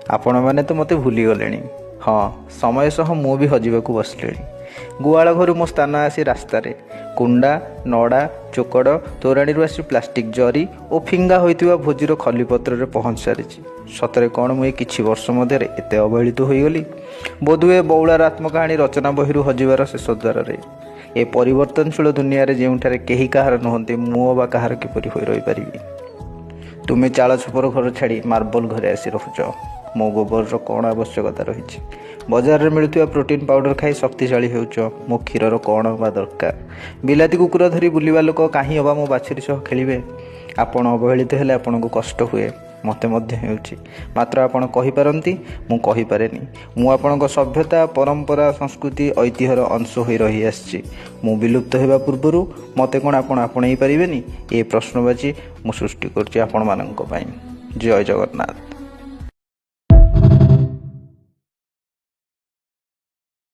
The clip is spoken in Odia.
ଆପଣମାନେ ତ ମୋତେ ଭୁଲିଗଲେଣି। ହଁ, ସମୟ ସହ ମୁଁ ବି ହଜିବାକୁ ବସିଲିଣି। ଗୁହାଳ ଘରୁ ମୋ ସ୍ଥାନ ଆସି ରାସ୍ତାରେ। କୁଣ୍ଡା, ନଡ଼ା, ଚୋକଡ଼, ତୋରାଣୀରୁ ଆସି ପ୍ଲାଷ୍ଟିକ୍ ଜରି ଓ ଫିଙ୍ଗା ହୋଇଥିବା ଭୋଜିର ଖଲିପତ୍ରରେ ପହଞ୍ଚି ସାରିଛି। ସତରେ କ'ଣ ମୁଁ ଏ କିଛି ବର୍ଷ ମଧ୍ୟରେ ଏତେ ଅବହେଳିତ ହୋଇଗଲି? ବୋଧହୁଏ ବଉଳାର ଆତ୍ମକାହାଣୀ ରଚନା ବହିରୁ ହଜିବାର ଶେଷ ଦ୍ୱାରରେ। ଏ ପରିବର୍ତ୍ତନଶୀଳ ଦୁନିଆରେ ଯେଉଁଠାରେ କେହି କାହାର ନୁହନ୍ତି, ମୁଁ ଅବା କାହାର କିପରି ହୋଇ ରହିପାରିବି? ତୁମେ ଚାଳ ଛପର ଘର ଛାଡ଼ି ମାର୍ବଲ ଘରେ ଆସି ରହୁଛ। ମୋ ଗୋବରର କ'ଣ ଆବଶ୍ୟକତା ରହିଛି? ବଜାରରେ ମିଳୁଥିବା ପ୍ରୋଟିନ୍ ପାଉଡ଼ର ଖାଇ ଶକ୍ତିଶାଳୀ ହେଉଛ। ମୋ କ୍ଷୀରର କ'ଣ ବା ଦରକାର? ବିଲାତି କୁକୁର ଧରି ବୁଲିବା ଲୋକ କାହିଁ ଅବା ମୋ ବାଛୁରୀ ସହ ଖେଳିବେ? ଆପଣ ଅବହେଳିତ ହେଲେ ଆପଣଙ୍କୁ କଷ୍ଟ ହୁଏ, ମୋତେ ମଧ୍ୟ ହେଉଛି। ମାତ୍ର ଆପଣ କହିପାରନ୍ତି, ମୁଁ କହିପାରେନି। ମୁଁ ଆପଣଙ୍କ ସଭ୍ୟତା, ପରମ୍ପରା, ସଂସ୍କୃତି, ଐତିହ୍ୟର ଅଂଶ ହୋଇ ରହିଆସିଛି। ମୁଁ ବିଲୁପ୍ତ ହେବା ପୂର୍ବରୁ ମୋତେ କ'ଣ ଆପଣ ଆପଣେଇ ପାରିବେନି? ଏ ପ୍ରଶ୍ନବାଚୀ ମୁଁ ସୃଷ୍ଟି କରୁଛି ଆପଣମାନଙ୍କ ପାଇଁ। ଜୟ ଜଗନ୍ନାଥ।